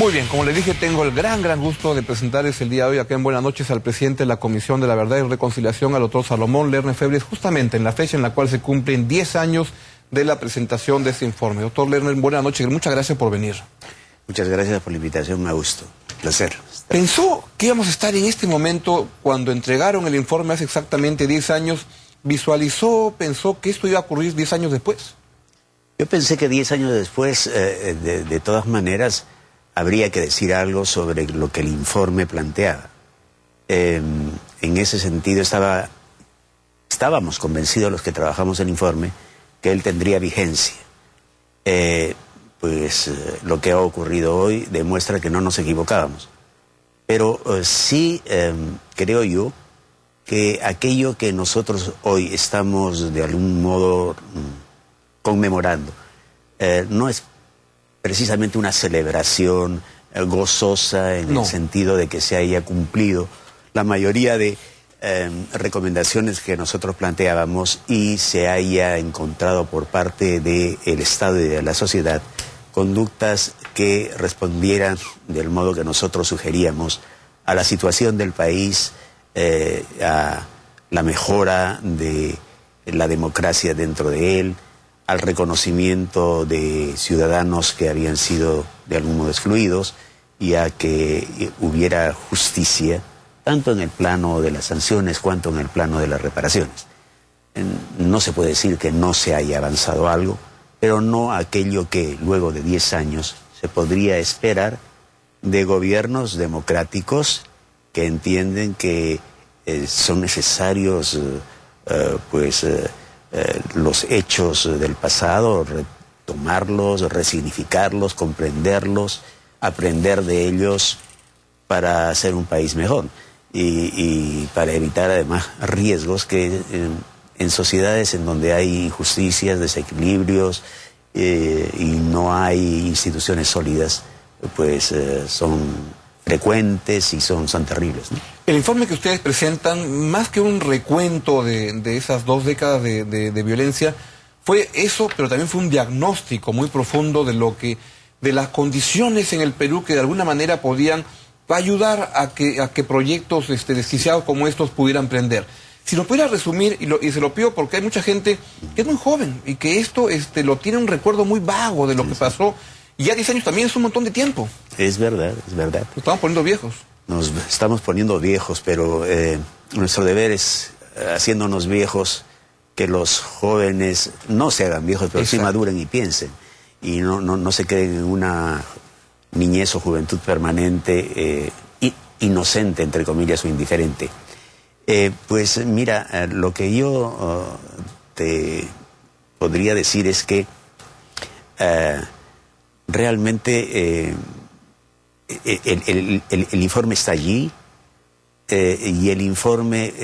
Muy bien, como le dije, tengo el gran gusto de presentarles el día de hoy acá en Buenas Noches al presidente de la Comisión de la Verdad y Reconciliación, al doctor Salomón Lerner Febres, justamente en la fecha en la cual se cumplen 10 años de la presentación de este informe. Doctor Lerner, buenas noches, muchas gracias por venir. Muchas gracias por la invitación, me gusto, placer. ¿Pensó que íbamos a estar en este momento cuando entregaron el informe hace exactamente 10 años? ¿Visualizó, pensó que esto iba a ocurrir 10 años después? Yo pensé que 10 años después, de todas maneras, habría que decir algo sobre lo que el informe planteaba. En ese sentido estábamos convencidos los que trabajamos el informe que él tendría vigencia. Lo que ha ocurrido hoy demuestra que no nos equivocábamos. Pero sí creo yo que aquello que nosotros hoy estamos de algún modo conmemorando no es precisamente una celebración gozosa en el sentido de que se haya cumplido la mayoría de recomendaciones que nosotros planteábamos y se haya encontrado por parte del Estado y de la sociedad conductas que respondieran del modo que nosotros sugeríamos a la situación del país, a la mejora de la democracia dentro de él, al reconocimiento de ciudadanos que habían sido de algún modo excluidos y a que hubiera justicia, tanto en el plano de las sanciones cuanto en el plano de las reparaciones. No se puede decir que no se haya avanzado algo, pero no aquello que luego de 10 años se podría esperar de gobiernos democráticos que entienden que son necesarios los hechos del pasado, retomarlos, resignificarlos, comprenderlos, aprender de ellos para hacer un país mejor y para evitar además riesgos que en sociedades en donde hay injusticias, desequilibrios y no hay instituciones sólidas, son frecuentes y son terribles, ¿no? El informe que ustedes presentan, más que un recuento de esas 2 décadas de violencia, fue eso, pero también fue un diagnóstico muy profundo de las condiciones en el Perú que de alguna manera podían ayudar a que proyectos desquiciados como estos pudieran prender. Si lo pudiera resumir, y se lo pido porque hay mucha gente que es muy joven y que esto lo tiene un recuerdo muy vago de lo que pasó, y ya 10 años también es un montón de tiempo. Es verdad, es verdad. Nos estamos poniendo viejos. Nos estamos poniendo viejos, pero nuestro deber es, haciéndonos viejos, que los jóvenes no se hagan viejos, pero sí maduren y piensen. Y no se queden en una niñez o juventud permanente, inocente, entre comillas, o indiferente. Mira, lo que yo te podría decir es que realmente el informe está allí y el informe,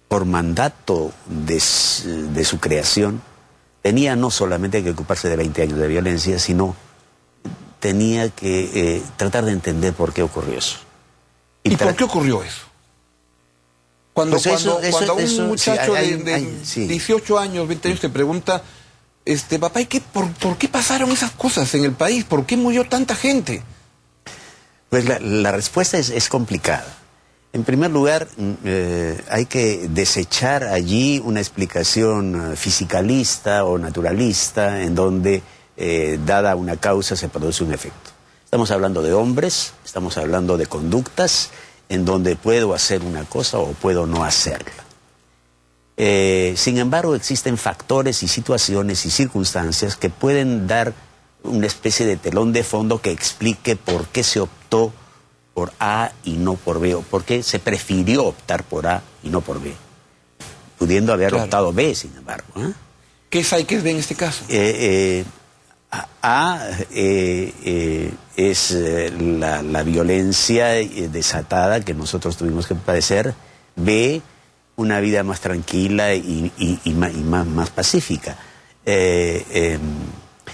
por mandato de su creación, tenía no solamente que ocuparse de 20 años de violencia, sino tenía que tratar de entender por qué ocurrió eso. ¿Y por qué ocurrió eso? Cuando un muchacho de 18 años, 20 años te pregunta, papá, ¿por qué pasaron esas cosas en el país? ¿Por qué murió tanta gente? Pues la respuesta es complicada. En primer lugar, hay que desechar allí una explicación fisicalista o naturalista en donde, dada una causa, se produce un efecto. Estamos hablando de hombres, estamos hablando de conductas en donde puedo hacer una cosa o puedo no hacerla. Sin embargo, existen factores y situaciones y circunstancias que pueden dar una especie de telón de fondo que explique por qué se optó por A y no por B, o por qué se prefirió optar por A y no por B, pudiendo haber optado B, sin embargo. ¿Qué es A y qué es B en este caso? A es la violencia desatada que nosotros tuvimos que padecer. B, una vida más tranquila y más pacífica.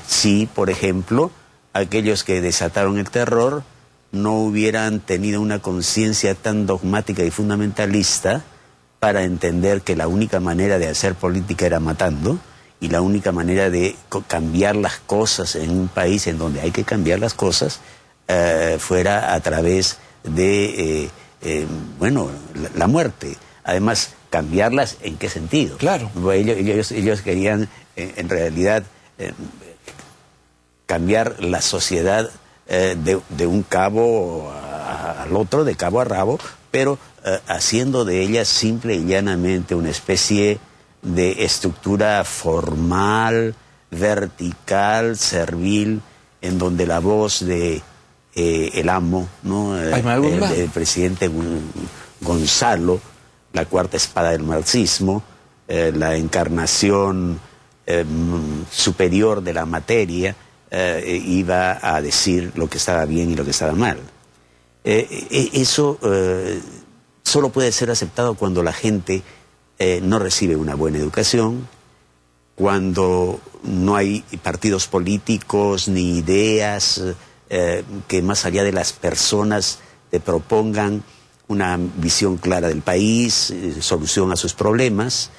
Si, por ejemplo, aquellos que desataron el terror no hubieran tenido una conciencia tan dogmática y fundamentalista para entender que la única manera de hacer política era matando, y la única manera de cambiar las cosas en un país en donde hay que cambiar las cosas fuera a través de, bueno, la muerte. Además, cambiarlas, ¿en qué sentido? Claro. Ellos querían, en realidad, cambiar la sociedad de un cabo al otro, de cabo a rabo, pero haciendo de ella simple y llanamente una especie de estructura formal, vertical, servil, en donde la voz de el amo, ¿no? El presidente Gonzalo, la cuarta espada del marxismo, la encarnación superior de la materia, iba a decir lo que estaba bien y lo que estaba mal. Eso solo puede ser aceptado cuando la gente no recibe una buena educación, cuando no hay partidos políticos ni ideas que más allá de las personas te propongan una visión clara del país, solución a sus problemas.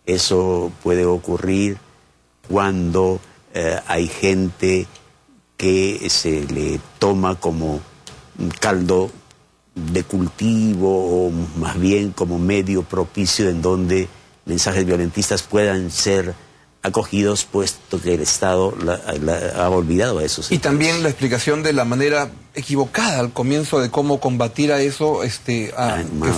Eso puede ocurrir cuando hay gente que se le toma como un caldo de cultivo o más bien como medio propicio en donde mensajes violentistas puedan ser acogidos, puesto que el Estado ha olvidado a eso. Y también la explicación de la manera equivocada al comienzo de cómo combatir a eso, que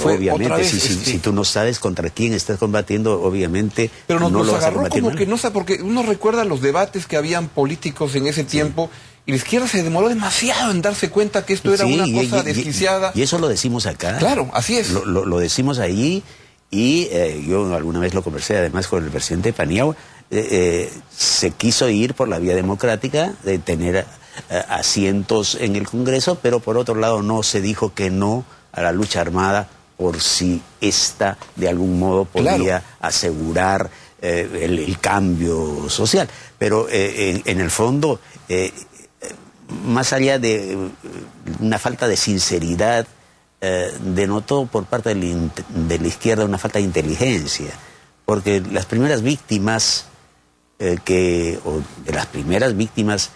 fue obviamente, otra vez, si tú no sabes contra quién estás combatiendo, obviamente pero nos lo vas agarró a combatir como mal. que no sé, porque uno recuerda los debates que habían políticos en ese tiempo, y la izquierda se demoró demasiado en darse cuenta que esto era una cosa desquiciada. Y eso lo decimos acá. Claro, así es. Lo decimos ahí, y yo alguna vez lo conversé además con el presidente Paniagua. Se quiso ir por la vía democrática de tener asientos en el Congreso, pero por otro lado no se dijo que no a la lucha armada por si ésta de algún modo podía asegurar el cambio social. Pero en el fondo, más allá de una falta de sinceridad, denotó por parte de la izquierda una falta de inteligencia, porque las primeras víctimas o de las primeras víctimas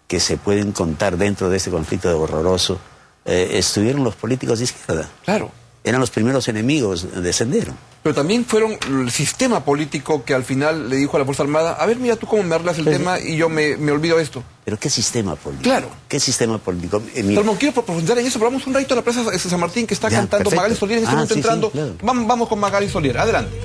que se pueden contar dentro de este conflicto horroroso, estuvieron los políticos de izquierda. Claro. Eran los primeros enemigos de Sendero. Pero también fueron el sistema político que al final le dijo a la Fuerza Armada, a ver, mira tú cómo me arreglas el tema y yo me olvido de esto. ¿Pero qué sistema político? Claro. ¿Qué sistema político? Salomón, quiero profundizar en eso, pero vamos un ratito a la Plaza San Martín que está cantando Magali Solier en este momento entrando. Claro. Vamos con Magali Solier, adelante.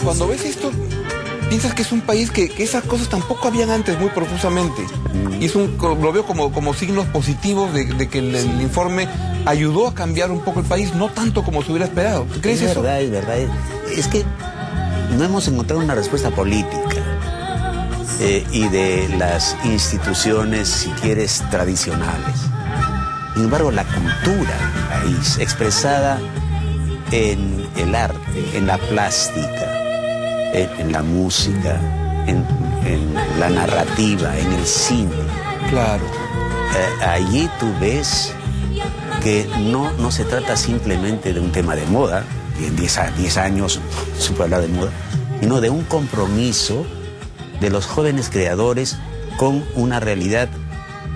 Cuando ves esto, piensas que es un país que esas cosas tampoco habían antes muy profusamente. Y lo veo como signos positivos de que el informe ayudó a cambiar un poco el país, no tanto como se hubiera esperado. ¿Crees eso? Es verdad. Es que no hemos encontrado una respuesta política y de las instituciones, si quieres, tradicionales. Sin embargo, la cultura del país, expresada en el arte, en la plástica, en la música, en la narrativa, en el cine. Claro. Allí tú ves que no se trata simplemente de un tema de moda, y en 10 años se puede hablar de moda, sino de un compromiso de los jóvenes creadores con una realidad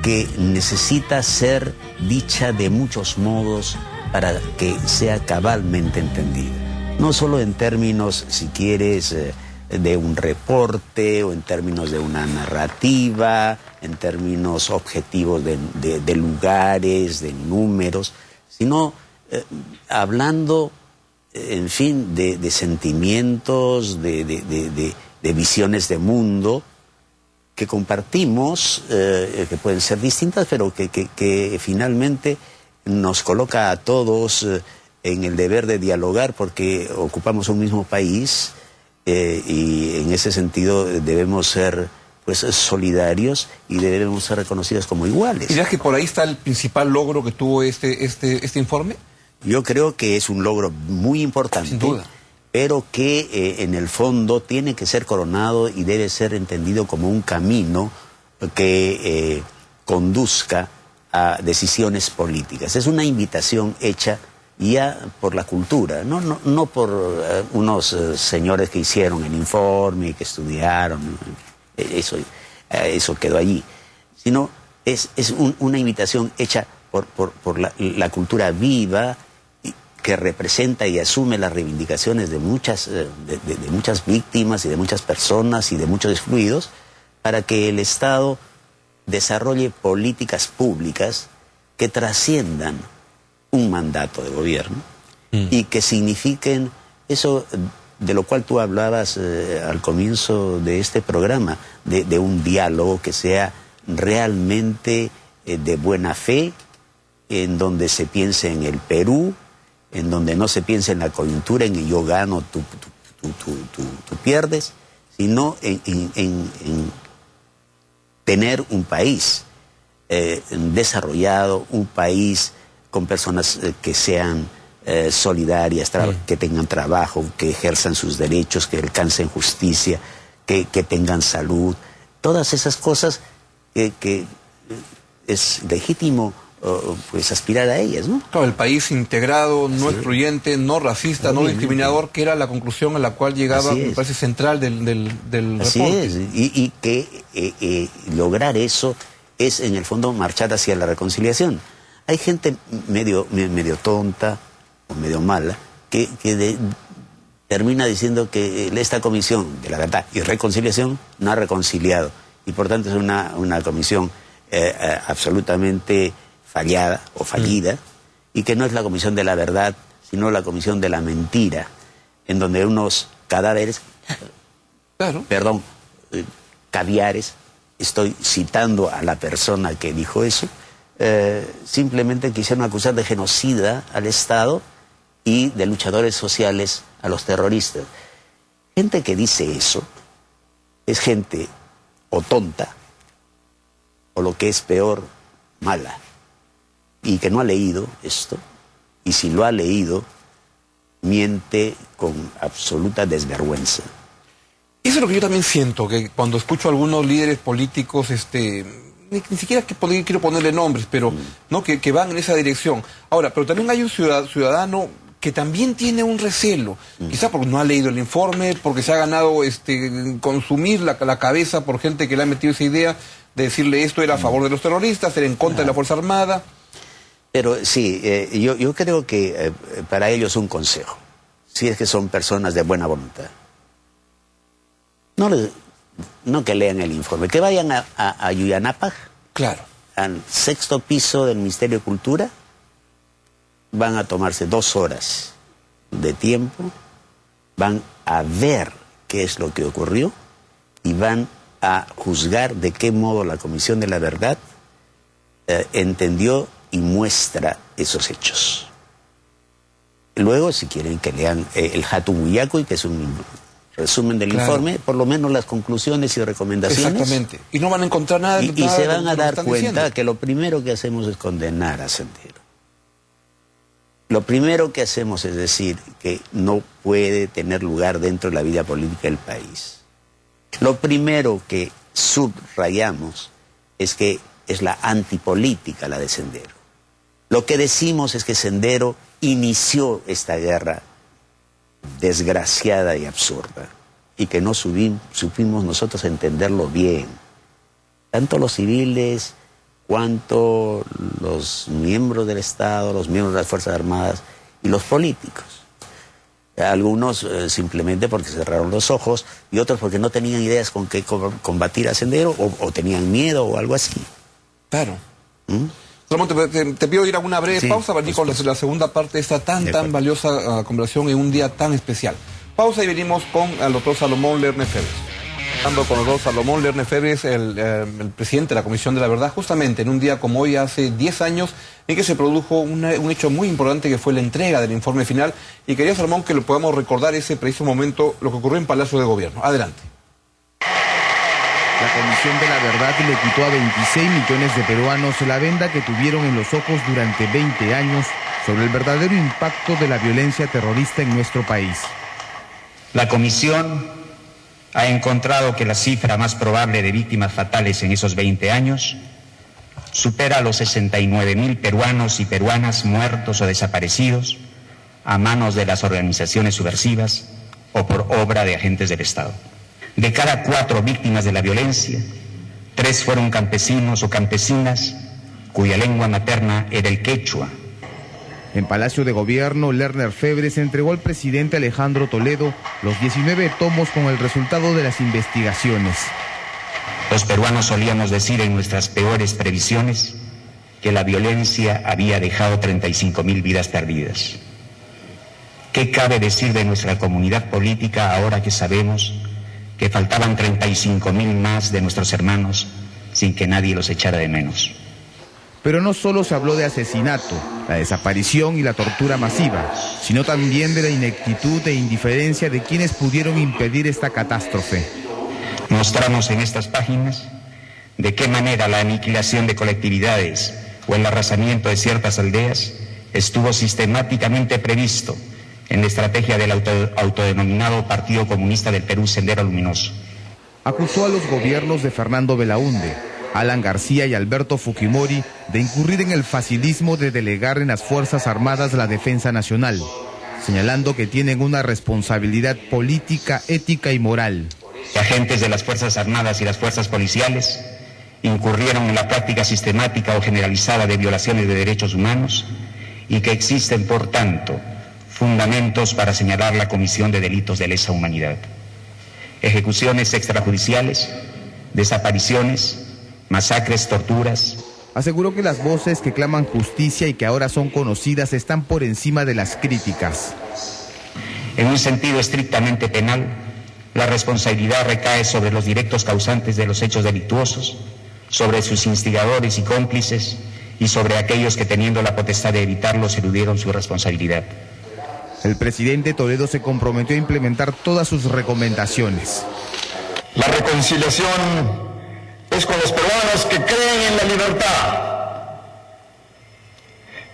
que necesita ser dicha de muchos modos para que sea cabalmente entendida. No solo en términos, si quieres, de un reporte o en términos de una narrativa, en términos objetivos de lugares, de números, sino hablando, en fin, de sentimientos, de visiones de mundo que compartimos, que pueden ser distintas, pero que finalmente nos coloca a todos en el deber de dialogar porque ocupamos un mismo país y en ese sentido debemos ser pues solidarios y debemos ser reconocidos como iguales. ¿Dirás que por ahí está el principal logro que tuvo este informe? Yo creo que es un logro muy importante. Sin duda. Pero que en el fondo tiene que ser coronado y debe ser entendido como un camino que conduzca a decisiones políticas. Es una invitación hecha ya por la cultura, no por unos señores que hicieron el informe y que estudiaron, eso quedó allí, sino es una invitación hecha por la cultura viva, que representa y asume las reivindicaciones de muchas víctimas y de muchas personas y de muchos excluidos, para que el Estado desarrolle políticas públicas que trasciendan un mandato de gobierno y que signifiquen eso de lo cual tú hablabas al comienzo de este programa, de un diálogo que sea realmente de buena fe, en donde se piense en el Perú, en donde no se piense en la coyuntura, en que yo gano, tú pierdes, sino en tener un país desarrollado, un país con personas que sean solidarias, que tengan trabajo, que ejerzan sus derechos, que alcancen justicia, que tengan salud. Todas esas cosas que es legítimo pues aspirar a ellas, ¿no? Claro, el país integrado, no excluyente, no racista, no discriminador, que era la conclusión a la cual llegaba, me parece, central del Así reporte. es, y que lograr eso es en el fondo marchar hacia la reconciliación. Hay gente medio tonta o medio mala que termina diciendo que esta comisión de la verdad y reconciliación no ha reconciliado y por tanto es una comisión absolutamente fallada o fallida, y que no es la comisión de la verdad, sino la comisión de la mentira, en donde unos cadáveres, caviares, estoy citando a la persona que dijo eso, simplemente quisieron acusar de genocida al Estado y de luchadores sociales a los terroristas. Gente que dice eso es gente o tonta, o lo que es peor, mala, y que no ha leído esto, y si lo ha leído, miente con absoluta desvergüenza. Eso es lo que yo también siento, que cuando escucho a algunos líderes políticos, ni siquiera quiero ponerle nombres, pero ¿no? que van en esa dirección. Ahora, pero también hay un ciudadano que también tiene un recelo, quizá porque no ha leído el informe, porque se ha ganado consumir la cabeza por gente que le ha metido esa idea de decirle esto era a favor de los terroristas, era en contra de la Fuerza Armada. Pero sí, yo creo que para ellos un consejo, si es que son personas de buena voluntad, no que lean el informe, que vayan a Yuyanapag, claro, al 6º piso del Ministerio de Cultura, van a tomarse 2 horas de tiempo, van a ver qué es lo que ocurrió y van a juzgar de qué modo la Comisión de la Verdad entendió y muestra esos hechos. Luego, si quieren que lean el Hatun Huyacuy, que es un resumen del informe, por lo menos las conclusiones y recomendaciones. Exactamente. Y no van a encontrar nada. Y se van a dar cuenta que lo primero que hacemos es condenar a Sendero. Lo primero que hacemos es decir que no puede tener lugar dentro de la vida política del país. Lo primero que subrayamos es que es la antipolítica la de Sendero. Lo que decimos es que Sendero inició esta guerra desgraciada y absurda. y que no supimos nosotros entenderlo bien. Tanto los civiles cuanto los miembros del Estado, los miembros de las Fuerzas Armadas y los políticos. Algunos simplemente porque cerraron los ojos y otros porque no tenían ideas con qué combatir a Sendero o tenían miedo o algo así. Claro. Te pido ir a una breve pausa para venir con la segunda parte de esta tan valiosa conversación en un día tan especial. Pausa y venimos con el doctor Salomón Lerner Febres. Hablando con el doctor Salomón Lerner Febres, el presidente de la Comisión de la Verdad, justamente en un día como hoy, hace 10 años, en que se produjo un hecho muy importante que fue la entrega del informe final. Y quería, Salomón, que lo podamos recordar ese preciso momento, lo que ocurrió en Palacio de Gobierno. Adelante. La Comisión de la Verdad le quitó a 26 millones de peruanos la venda que tuvieron en los ojos durante 20 años sobre el verdadero impacto de la violencia terrorista en nuestro país. La Comisión ha encontrado que la cifra más probable de víctimas fatales en esos 20 años supera los 69.000 peruanos y peruanas muertos o desaparecidos a manos de las organizaciones subversivas o por obra de agentes del Estado. De cada 4 víctimas de la violencia, 3 fueron campesinos o campesinas cuya lengua materna era el quechua. En Palacio de Gobierno, Lerner Febres entregó al presidente Alejandro Toledo los 19 tomos con el resultado de las investigaciones. Los peruanos solíamos decir en nuestras peores previsiones que la violencia había dejado 35.000 vidas perdidas. ¿Qué cabe decir de nuestra comunidad política ahora que sabemos que faltaban 35.000 más de nuestros hermanos sin que nadie los echara de menos? Pero no solo se habló de asesinato, la desaparición y la tortura masiva, sino también de la ineptitud e indiferencia de quienes pudieron impedir esta catástrofe. Mostramos en estas páginas de qué manera la aniquilación de colectividades o el arrasamiento de ciertas aldeas estuvo sistemáticamente previsto en la estrategia del autodenominado Partido Comunista del Perú, Sendero Luminoso. Acusó a los gobiernos de Fernando Belaúnde, Alan García y Alberto Fujimori de incurrir en el facilismo de delegar en las Fuerzas Armadas la defensa nacional, señalando que tienen una responsabilidad política, ética y moral. Agentes de las Fuerzas Armadas y las fuerzas policiales incurrieron en la práctica sistemática o generalizada de violaciones de derechos humanos y que existen, por tanto, fundamentos para señalar la comisión de delitos de lesa humanidad. Ejecuciones extrajudiciales, desapariciones, masacres, torturas. Aseguró que las voces que claman justicia y que ahora son conocidas están por encima de las críticas. En un sentido estrictamente penal, la responsabilidad recae sobre los directos causantes de los hechos delictuosos, sobre sus instigadores y cómplices y sobre aquellos que, teniendo la potestad de evitarlos, eludieron su responsabilidad. El presidente Toledo se comprometió a implementar todas sus recomendaciones. La reconciliación es con los peruanos que creen en la libertad,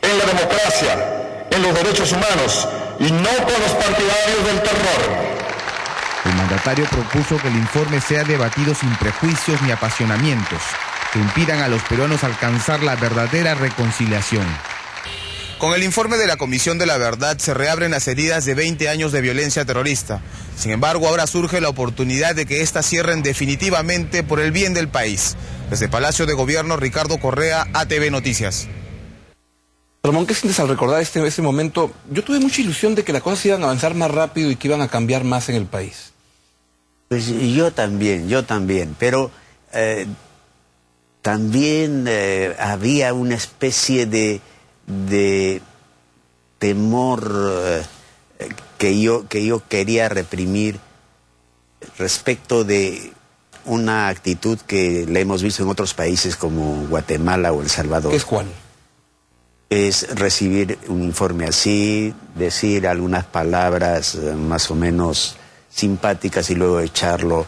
en la democracia, en los derechos humanos y no con los partidarios del terror. El mandatario propuso que el informe sea debatido sin prejuicios ni apasionamientos, que impidan a los peruanos alcanzar la verdadera reconciliación. Con el informe de la Comisión de la Verdad se reabren las heridas de 20 años de violencia terrorista. Sin embargo, ahora surge la oportunidad de que éstas cierren definitivamente por el bien del país. Desde Palacio de Gobierno, Ricardo Correa, ATV Noticias. Salomón, ¿qué sientes al recordar este momento? Yo tuve mucha ilusión de que las cosas iban a avanzar más rápido y que iban a cambiar más en el país. Pues yo también, pero también había una especie de temor que yo quería reprimir respecto de una actitud que la hemos visto en otros países como Guatemala o El Salvador. ¿Qué es cuál? Es recibir un informe así, decir algunas palabras más o menos simpáticas y luego echarlo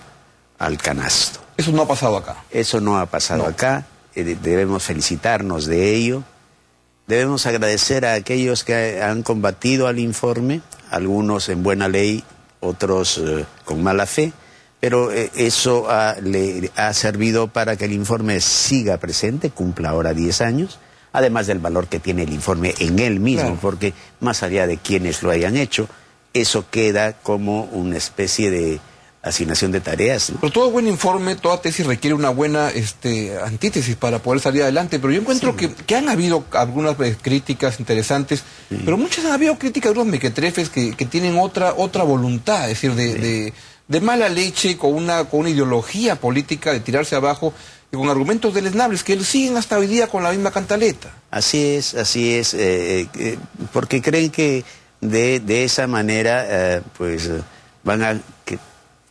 al canasto. Eso no ha pasado acá. Eso no ha pasado acá, debemos felicitarnos de ello. Debemos agradecer a aquellos que han combatido al informe, algunos en buena ley, otros con mala fe, pero eso le ha servido para que el informe siga presente, cumpla ahora 10 años, además del valor que tiene el informe en él mismo, claro, porque más allá de quienes lo hayan hecho, eso queda como una especie de asignación de tareas, ¿no? Pero todo buen informe, toda tesis requiere una buena antítesis para poder salir adelante. Pero yo encuentro que han habido algunas críticas interesantes, pero muchas han habido críticas de unos mequetrefes que tienen otra voluntad, es decir, de mala leche, con una ideología política de tirarse abajo y con argumentos deleznables que siguen hasta hoy día con la misma cantaleta. Así es, porque creen que de esa manera pues van a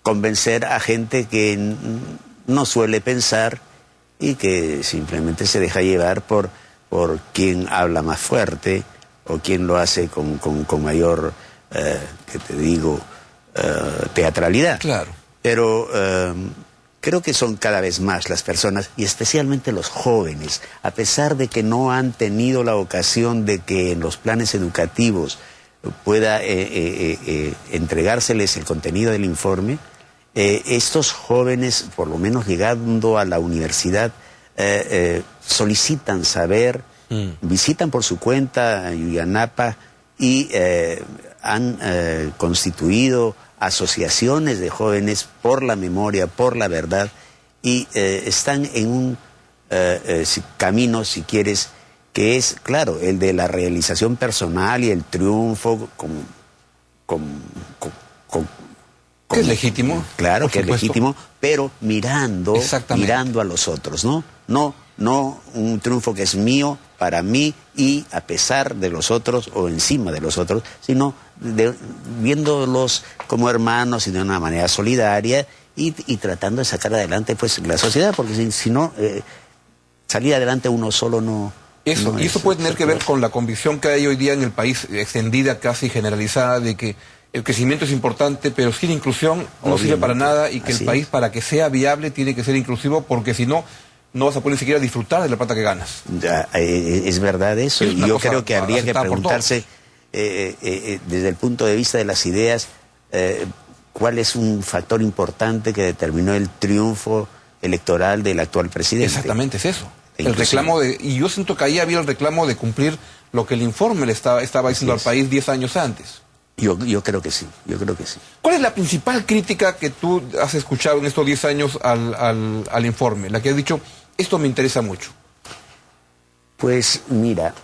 convencer a gente que no suele pensar y que simplemente se deja llevar por quien habla más fuerte o quien lo hace con mayor, teatralidad. Claro. Pero creo que son cada vez más las personas, y especialmente los jóvenes, a pesar de que no han tenido la ocasión de que en los planes educativos pueda entregárseles el contenido del informe, estos jóvenes, por lo menos llegando a la universidad, solicitan saber, visitan por su cuenta Yuyanapa y han constituido asociaciones de jóvenes por la memoria, por la verdad, y están en un camino, si quieres, que es, claro, el de la realización personal y el triunfo que es legítimo. Claro, que es legítimo, pero mirando a los otros, ¿no? No un triunfo que es mío, para mí, y a pesar de los otros o encima de los otros, sino viéndolos como hermanos y de una manera solidaria y tratando de sacar adelante pues la sociedad, porque si no, salir adelante uno solo no... Y eso puede tener que ver con la convicción que hay hoy día en el país, extendida, casi generalizada, de que el crecimiento es importante, pero sin inclusión no sirve para nada, y que el país, para que sea viable, tiene que ser inclusivo, porque si no, no vas a poder ni siquiera disfrutar de la plata que ganas. Es verdad eso, y yo creo que habría que preguntarse, desde el punto de vista de las ideas, cuál es un factor importante que determinó el triunfo electoral del actual presidente. Exactamente, es eso. El reclamo y yo siento que ahí había el reclamo de cumplir lo que el informe le estaba diciendo al país 10 años antes. Yo creo que sí, ¿Cuál es la principal crítica que tú has escuchado en estos 10 años al informe? La que has dicho, esto me interesa mucho. Pues mira,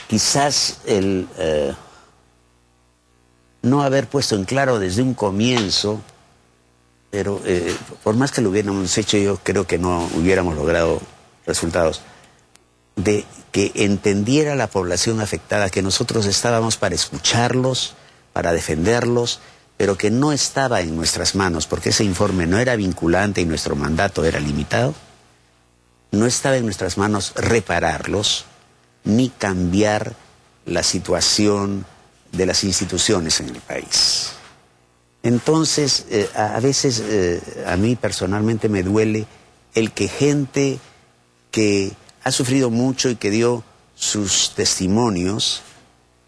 quizás el no haber puesto en claro desde un comienzo, pero por más que lo hubiéramos hecho, yo creo que no hubiéramos logrado resultados, de que entendiera la población afectada que nosotros estábamos para escucharlos, para defenderlos, pero que no estaba en nuestras manos, porque ese informe no era vinculante y nuestro mandato era limitado. No estaba en nuestras manos repararlos, ni cambiar la situación de las instituciones en el país. Entonces, a veces a mí personalmente me duele el que gente que ha sufrido mucho y que dio sus testimonios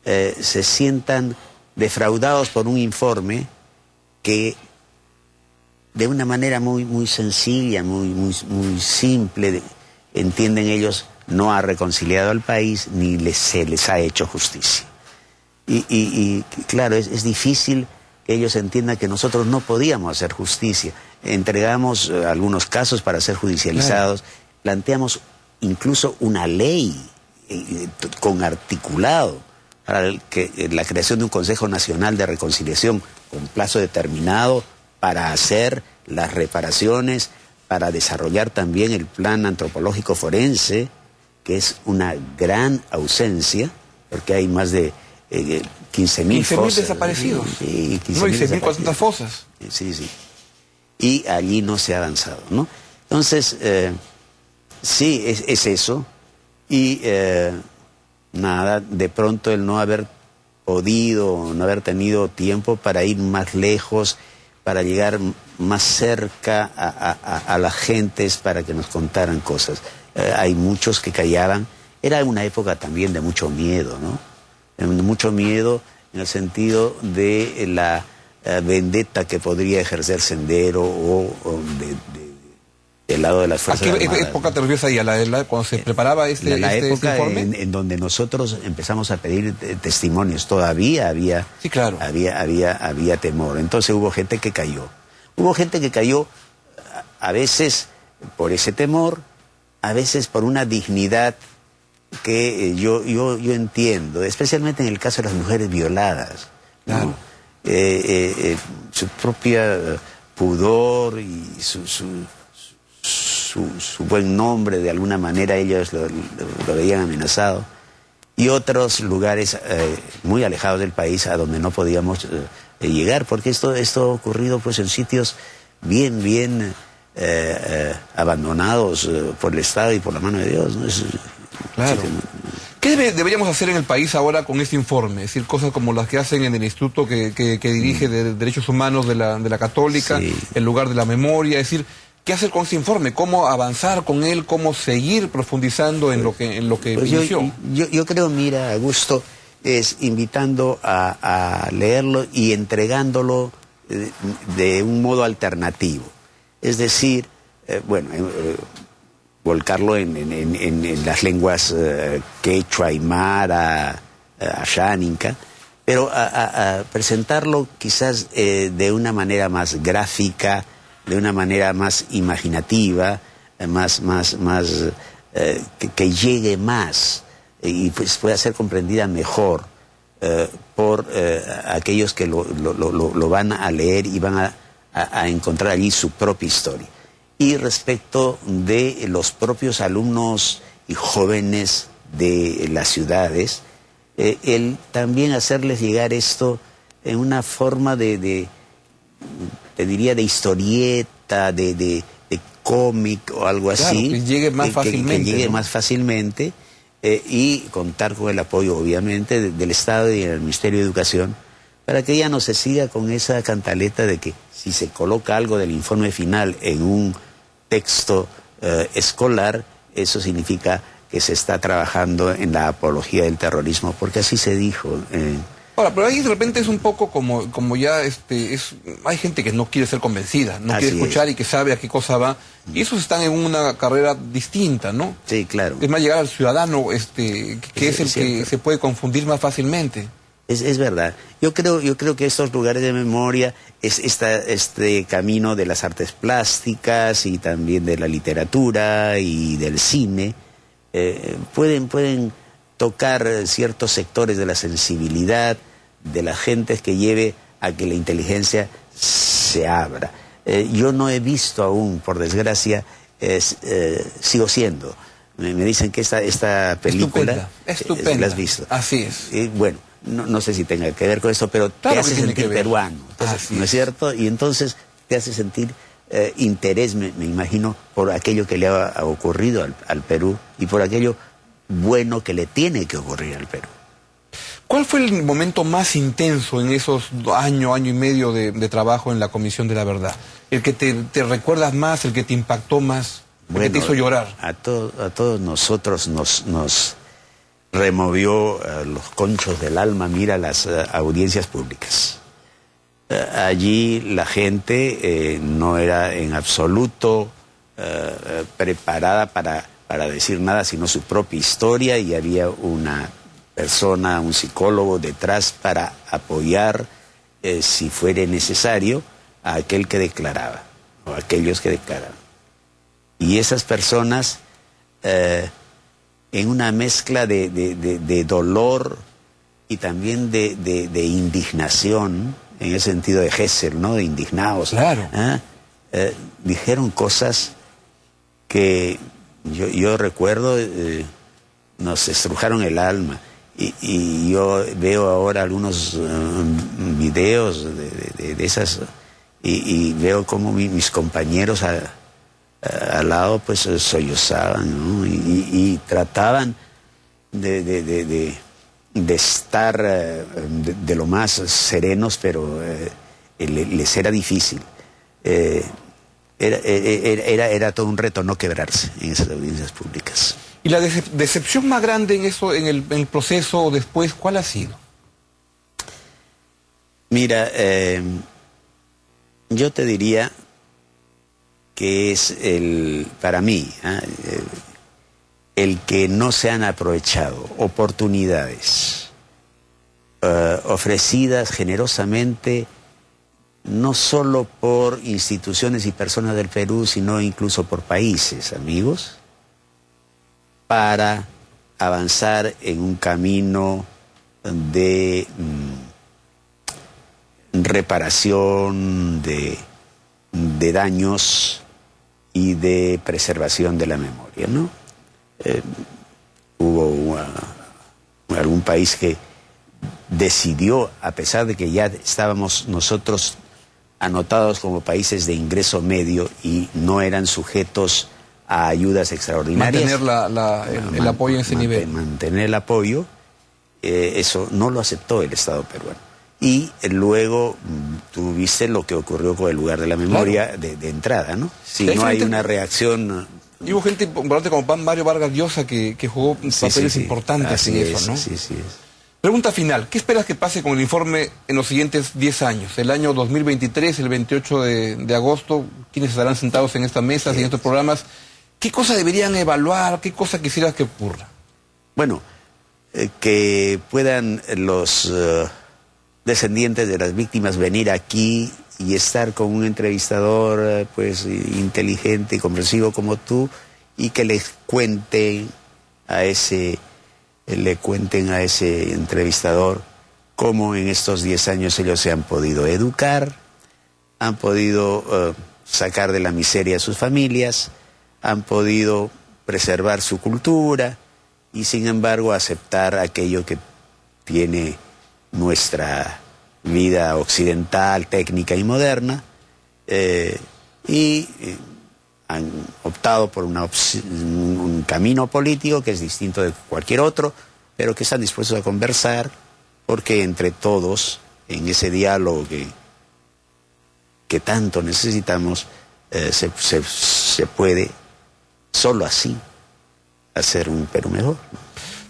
se sientan defraudados por un informe que de una manera muy sencilla, muy simple, entienden ellos, no ha reconciliado al país ni se les ha hecho justicia. Y claro, es difícil que ellos entiendan que nosotros no podíamos hacer justicia. Entregamos algunos casos para ser judicializados, planteamos incluso una ley con articulado para la creación de un Consejo Nacional de Reconciliación con plazo determinado para hacer las reparaciones, para desarrollar también el plan antropológico forense, que es una gran ausencia, porque hay más de 15.000 fosas. 15.000 desaparecidos. Sí, 15.400 fosas. Sí. Y allí no se ha avanzado, ¿no? Entonces, sí, es eso. Y nada, de pronto el no haber podido, no haber tenido tiempo para ir más lejos, para llegar más cerca a las gentes, para que nos contaran cosas. Hay muchos que callaban. Era una época también de mucho miedo, ¿no? Mucho miedo en el sentido de la vendetta que podría ejercer Sendero o del lado de las Fuerzas Armadas. Armadas. ¿A qué época te refieres ahí? Cuando se preparaba este informe? En donde nosotros empezamos a pedir testimonios. Todavía había, sí, claro, había temor. Entonces hubo gente que cayó. Hubo gente que cayó a veces por ese temor, a veces por una dignidad que yo entiendo, especialmente en el caso de las mujeres violadas, ¿no? Su propia pudor y su buen nombre, de alguna manera ellos lo veían amenazado, y otros lugares muy alejados del país a donde no podíamos llegar, porque esto ha ocurrido pues en sitios bien abandonados por el Estado y por la mano de Dios, ¿no? Claro. ¿Qué deberíamos hacer en el país ahora con este informe? Es decir, cosas como las que hacen en el instituto que dirige de Derechos Humanos de la Católica, sí, el lugar de la memoria, es decir, ¿qué hacer con este informe? ¿Cómo avanzar con él? ¿Cómo seguir profundizando en lo que pues inició? Yo creo, mira, Augusto, es invitando a leerlo y entregándolo de un modo alternativo. Es decir, volcarlo en las lenguas quechua, aymara, asháninca, pero a presentarlo quizás de una manera más gráfica, de una manera más imaginativa, que llegue más y pues pueda ser comprendida mejor por aquellos que lo van a leer y van a encontrar allí su propia historia. Y respecto de los propios alumnos y jóvenes de las ciudades, el también hacerles llegar esto en una forma te diría, de historieta, de cómic o algo así. Claro, que llegue más fácilmente. Que llegue, ¿no? más fácilmente, y contar con el apoyo, obviamente, del Estado y del Ministerio de Educación, para que ya no se siga con esa cantaleta de que si se coloca algo del informe final en un texto escolar, eso significa que se está trabajando en la apología del terrorismo, porque así se dijo. Ahora, pero ahí de repente es un poco como ya hay gente que no quiere ser convencida, no quiere escuchar y que sabe a qué cosa va, y esos están en una carrera distinta, ¿no? Sí, claro. Es más llegar al ciudadano que es el que se puede confundir más fácilmente. Es verdad. Yo creo que estos lugares de memoria, este camino de las artes plásticas y también de la literatura y del cine, pueden tocar ciertos sectores de la sensibilidad de las gentes, que lleve a que la inteligencia se abra. Yo no he visto aún, por desgracia, sigo siendo. Me dicen que esta película... Estupenda. ¿La has visto? Así es. Bueno, no sé si tenga que ver con eso, pero claro, te hace sentir peruano, ¿no es cierto? Y entonces te hace sentir interés, me imagino, por aquello que le ha ocurrido al Perú y por aquello bueno que le tiene que ocurrir al Perú. ¿Cuál fue el momento más intenso en esos año y medio de trabajo en la Comisión de la Verdad? ¿El que te recuerdas más, el que te impactó más, el que te hizo llorar? A todos nosotros nos removió los conchos del alma, mira, las audiencias públicas. Allí la gente no era en absoluto preparada para decir nada, sino su propia historia, y había una persona, un psicólogo detrás para apoyar, si fuera necesario, a aquel que declaraba, o a aquellos que declaraban. Y esas personas, en una mezcla de dolor y también de indignación, en el sentido de Gesell, ¿no? De indignados. Claro. Dijeron cosas que yo recuerdo, nos estrujaron el alma. Y yo veo ahora algunos videos de esas, y veo como mis compañeros al lado pues sollozaban, ¿no? Y trataban de estar de lo más serenos, pero les era difícil. Era todo un reto no quebrarse en esas audiencias públicas. ¿Y la decepción más grande en eso, en el proceso después, cuál ha sido? Mira, yo te diría que es para mí, el que no se han aprovechado oportunidades ofrecidas generosamente, no solo por instituciones y personas del Perú, sino incluso por países amigos, para avanzar en un camino de reparación de daños y de preservación de la memoria, ¿no? Hubo algún país que decidió, a pesar de que ya estábamos nosotros anotados como países de ingreso medio y no eran sujetos a ayudas extraordinarias, mantener el apoyo en ese nivel. Mantener el apoyo, eso no lo aceptó el Estado peruano. Y luego tú viste lo que ocurrió con el lugar de la memoria, claro, de entrada, ¿no? Si no hay una reacción... Y hubo gente importante como Mario Vargas Llosa que jugó papeles importantes en eso, ¿no? Sí. Pregunta final, ¿qué esperas que pase con el informe en los siguientes 10 años? El año 2023, el 28 de agosto, ¿quiénes estarán sentados en esta mesa, en estos programas? ¿Qué cosa deberían evaluar? ¿Qué cosa quisieras que ocurra? Bueno, que puedan los descendientes de las víctimas venir aquí y estar con un entrevistador pues inteligente y comprensivo como tú, y que les cuenten a ese entrevistador cómo en estos 10 años ellos se han podido educar, han podido sacar de la miseria a sus familias, han podido preservar su cultura y sin embargo aceptar aquello que tiene nuestra vida occidental, técnica y moderna, y han optado por un camino político que es distinto de cualquier otro, pero que están dispuestos a conversar, porque entre todos, en ese diálogo que tanto necesitamos, se puede, solo así, hacer un Perú mejor.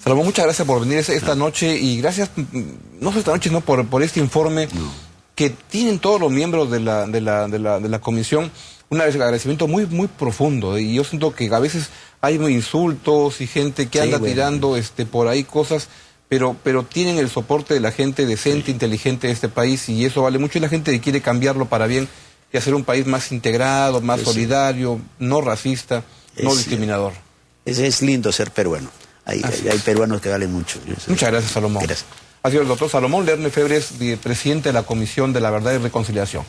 Salomón, muchas gracias por venir esta noche, y gracias, no solo esta noche, sino por este informe que tienen todos los miembros de la comisión. Un agradecimiento muy profundo, y yo siento que a veces hay insultos y gente que anda tirando por ahí cosas, pero tienen el soporte de la gente decente, inteligente de este país, y eso vale mucho, y la gente que quiere cambiarlo para bien y hacer un país más integrado, más solidario, no racista, no discriminador. Es lindo ser peruano. Hay peruanos que valen mucho. Muchas gracias, Salomón. Gracias. Ha sido el doctor Salomón Lerner Febres, presidente de la Comisión de la Verdad y Reconciliación.